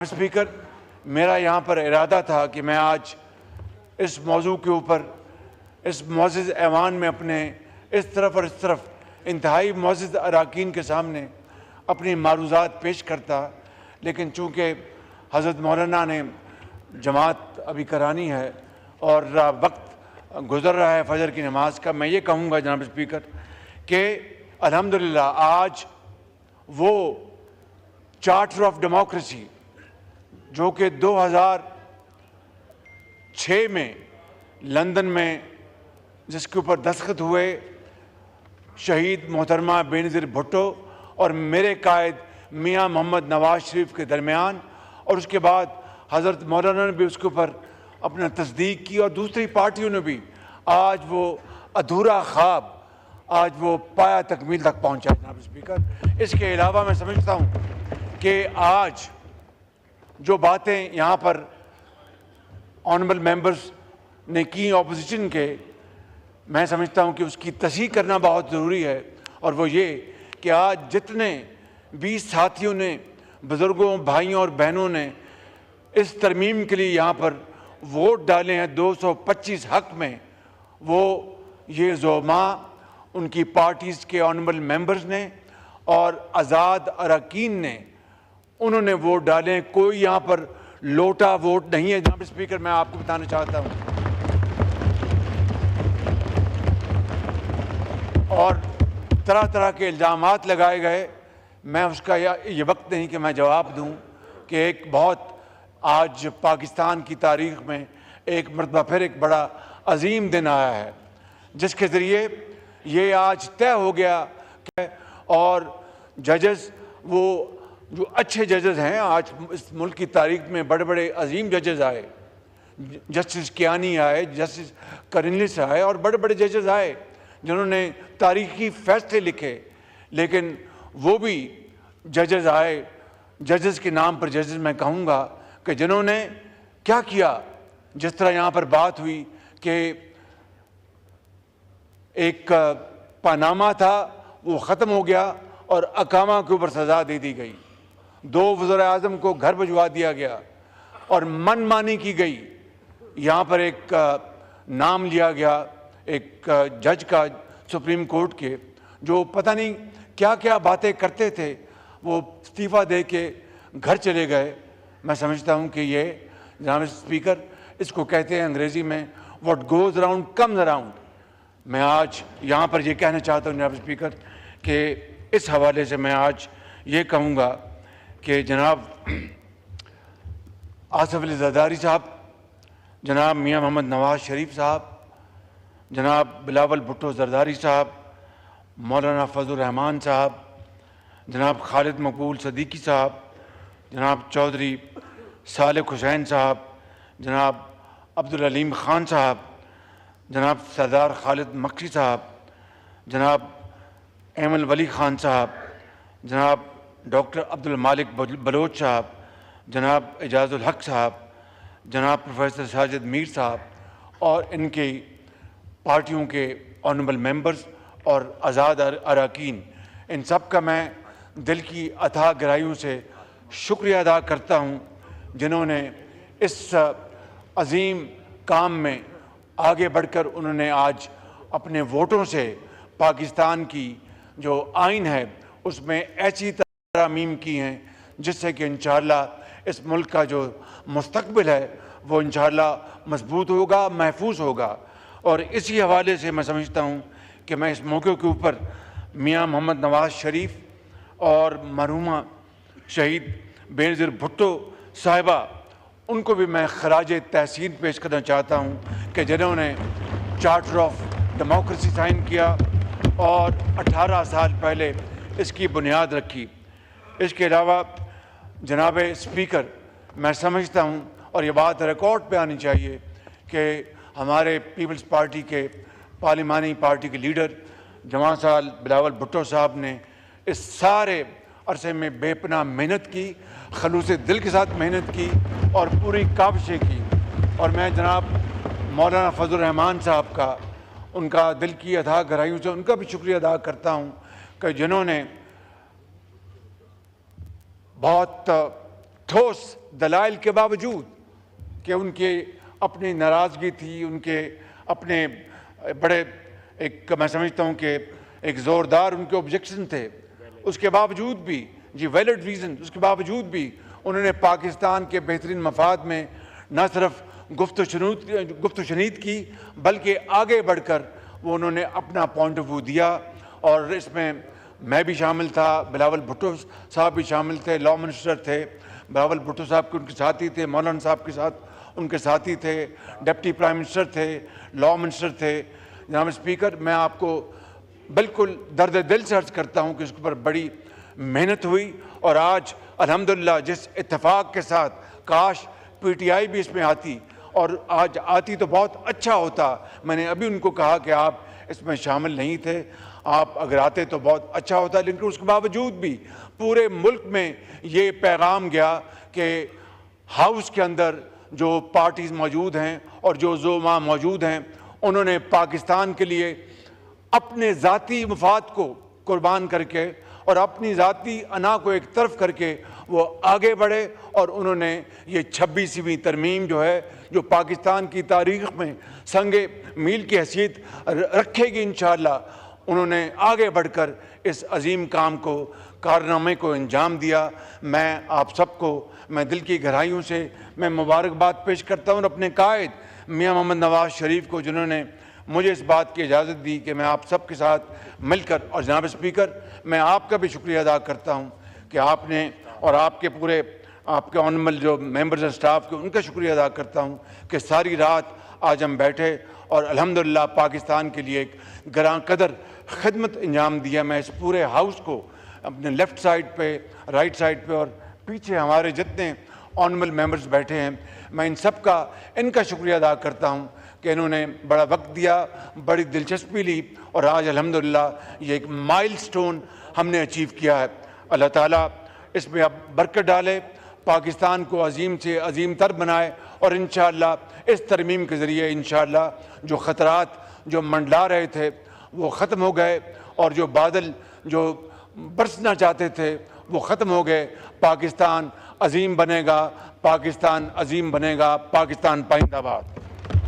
Speaker, मेरा यहाँ पर इरादा था कि मैं आज इस मौजू के ऊपर इस मुअज़्ज़ज़ ऐवान में अपने इस तरफ और इस तरफ इंतहाई मुअज़्ज़ज़ अरकान के सामने अपनी मारूज़ात पेश करता, लेकिन चूँकि हज़रत मौलाना ने जमात अभी करानी है और वक्त गुज़र रहा है फ़जर की नमाज का, मैं ये कहूँगा जनाब स्पीकर कि अल्हम्दुलिल्लाह आज वो चार्टर ऑफ डेमोक्रेसी जो कि 2006 में लंदन में जिसके ऊपर दस्तखत हुए शहीद मोहतरमा बेनज़ीर भुट्टो और मेरे कायद मियाँ मोहम्मद नवाज शरीफ के दरमियान, और उसके बाद हज़रत मौलाना ने भी उसके ऊपर अपना तस्दीक की और दूसरी पार्टियों ने भी, आज वो अधूरा ख्वाब आज वो पाया तकमील तक पहुँचा जनाब स्पीकर। इसके अलावा मैं समझता हूँ कि आज जो बातें यहाँ पर ऑनरेबल मेंबर्स ने की ऑपोजिशन के, मैं समझता हूँ कि उसकी तस्हीह करना बहुत ज़रूरी है, और वो ये कि आज जितने 20 साथियों ने, बुज़ुर्गों, भाइयों और बहनों ने इस तरमीम के लिए यहाँ पर वोट डाले हैं 225 हक़ में, वो ये ज़ोमा उनकी पार्टीज़ के ऑनरेबल मेंबर्स ने और आज़ाद अरकान ने, उन्होंने वोट डाले। कोई यहाँ पर लोटा वोट नहीं है जनाब स्पीकर, मैं आपको बताना चाहता हूँ। और तरह तरह के इल्ज़ामात लगाए गए, मैं उसका ये वक्त नहीं कि मैं जवाब दूँ कि एक बहुत आज पाकिस्तान की तारीख़ में एक मरतबा फिर एक बड़ा अजीम दिन आया है जिसके ज़रिए ये आज तय हो गया कि और जजेस, वो जो अच्छे जजेस हैं आज इस मुल्क की तारीख में, बड़े बड़े अजीम जजेस आए, जस्टिस कियानी आए, जस्टिस करिनलिस आए और बड़े बड़े जजेस आए जिन्होंने तारीखी फैसले लिखे, लेकिन वो भी जजेस आए, जजेस के नाम पर जजेस मैं कहूँगा कि जिन्होंने क्या किया। जिस तरह यहाँ पर बात हुई कि एक पनामा था वो ख़त्म हो गया और अकामा के ऊपर सज़ा दे दी गई, 2 वज़ीर आज़म को घर भिजवा दिया गया और मनमानी की गई। यहाँ पर एक नाम लिया गया एक जज का सुप्रीम कोर्ट के, जो पता नहीं क्या क्या बातें करते थे, वो इस्तीफ़ा दे के घर चले गए। मैं समझता हूँ कि ये जनाब स्पीकर, इसको कहते हैं अंग्रेज़ी में what goes around comes around. मैं आज यहाँ पर ये कहना चाहता हूँ जनाब स्पीकर कि इस हवाले से मैं आज ये कहूँगा कि जनाब आसिफ अली ज़रदारी साहब, जनाब मियाँ मोहम्मद नवाज शरीफ साहब, जनाब बिलावल भुट्टो ज़रदारी साहब, मौलाना फजल रहमान साहब, जनाब खालिद मकबूल सदीकी साहब, जनाब चौधरी सालिक हुसैन साहब, जनाब अब्दुल अलीम ख़ान साहब, जनाब सरदार खालिद मक्सी साहब, जनाब एमल वली ख़ान साहब, जनाब डॉक्टर अब्दुल मालिक बलोच साहब, जनाब एजाज़ुल हक साहब, जनाब प्रोफेसर साजिद मीर साहब और इनके पार्टियों के ऑनरेबल मेंबर्स और आज़ाद अरकान, इन सब का मैं दिल की अथाह गहराइयों से शुक्रिया अदा करता हूँ जिन्होंने इस अजीम काम में आगे बढ़कर उन्होंने आज अपने वोटों से पाकिस्तान की जो आइन है उसमें ऐसी तरमीम की हैं जिससे कि इंशाअल्लाह इस मुल्क का जो मुस्तकबिल है वो इंशाअल्लाह मजबूत होगा, महफूज होगा। और इसी हवाले से मैं समझता हूँ कि मैं इस मौके के ऊपर मियाँ मोहम्मद नवाज शरीफ और मरहूमा शहीद बेनज़ीर भुट्टो साहिबा, उनको भी मैं खराज तहसीन पेश करना चाहता हूँ कि जिन्होंने चार्टर ऑफ डेमोक्रेसी साइन किया और 18 साल पहले इसकी बुनियाद रखी। इसके अलावा जनाब स्पीकर, मैं समझता हूँ और ये बात रिकॉर्ड पे आनी चाहिए कि हमारे पीपल्स पार्टी के पार्लिमानी पार्टी के लीडर जमात साल बिलावल भुट्टो साहब ने इस सारे अरसे में बेपनाह मेहनत की, खलूस दिल के साथ मेहनत की और पूरी काविशें की। और मैं जनाब मौलाना फजल रहमान साहब का, उनका दिल की अथाह गहराइयों से उनका भी शुक्रिया अदा करता हूँ कि जिन्होंने बहुत ٹھوس دلائل کے باوجود کہ ان کے اپنی ناراضگی تھی، ان کے اپنے بڑے ایک میں سمجھتا ہوں کہ ایک زوردار ان کے آبجیکشن تھے، اس کے باوجود بھی ویلڈ ریزن، اس کے باوجود بھی انہوں نے پاکستان کے بہترین مفاد میں نہ صرف گفت و شنید کی بلکہ آگے بڑھ کر وہ انہوں نے اپنا پوائنٹ آف ویو دیا، اور اس میں میں بھی شامل تھا، بلاول بھٹو صاحب بھی شامل تھے، لاء منسٹر تھے، بلاول بھٹو صاحب کے ان کے ساتھی تھے، مولانا صاحب کے ساتھ ان کے ساتھی تھے، ڈپٹی پرائم منسٹر تھے، لاء منسٹر تھے۔ جناب اسپیکر، میں آپ کو بالکل درد دل سے عرض کرتا ہوں کہ اس کے اوپر بڑی محنت ہوئی، اور آج الحمدللہ جس اتفاق کے ساتھ، کاش پی ٹی آئی بھی اس میں آتی، اور آج آتی تو بہت اچھا ہوتا۔ میں نے ابھی ان کو کہا کہ آپ اس میں شامل نہیں تھے، آپ اگر آتے تو بہت اچھا ہوتا، لیکن اس کے باوجود بھی پورے ملک میں یہ پیغام گیا کہ ہاؤس کے اندر جو پارٹیز موجود ہیں اور جو زعماء موجود ہیں، انہوں نے پاکستان کے لیے اپنے ذاتی مفاد کو قربان کر کے اور اپنی ذاتی انا کو ایک طرف کر کے وہ آگے بڑھے، اور انہوں نے یہ 26ویں ترمیم جو ہے، جو پاکستان کی تاریخ میں سنگ میل کی حیثیت رکھے گی انشاءاللہ، انہوں نے آگے بڑھ کر اس عظیم کام کو، کارنامے کو انجام دیا۔ میں آپ سب کو میں دل کی گہرائیوں سے میں مبارکباد پیش کرتا ہوں، اور اپنے قائد میاں محمد نواز شریف کو، جنہوں نے مجھے اس بات کی اجازت دی کہ میں آپ سب کے ساتھ مل کر، اور جناب اسپیکر میں آپ کا بھی شکریہ ادا کرتا ہوں کہ آپ نے، اور آپ کے پورے آپ کے آنریبل جو ممبرز اسٹاف کے، ان کا شکریہ ادا کرتا ہوں کہ ساری رات آج ہم بیٹھے اور الحمدللہ پاکستان کے لیے ایک گراں قدر خدمت انجام دیا۔ میں اس پورے ہاؤس کو اپنے لیفٹ سائڈ پہ، رائٹ سائڈ پہ، اور پیچھے ہمارے جتنے آنریبل ممبرز بیٹھے ہیں، میں ان کا شکریہ ادا کرتا ہوں کہ انہوں نے بڑا وقت دیا، بڑی دلچسپی لی، اور آج الحمدللہ یہ ایک مائل سٹون ہم نے اچیو کیا ہے۔ اللہ تعالیٰ اس میں اب برکت ڈالے، پاکستان کو عظیم سے عظیم تر بنائے، اور انشاءاللہ اس ترمیم کے ذریعے انشاءاللہ جو خطرات جو منڈلا رہے تھے وہ ختم ہو گئے، اور جو بادل جو برسنا چاہتے تھے وہ ختم ہو گئے۔ پاکستان عظیم بنے گا، پاکستان عظیم بنے گا، پاکستان پائندہ باد۔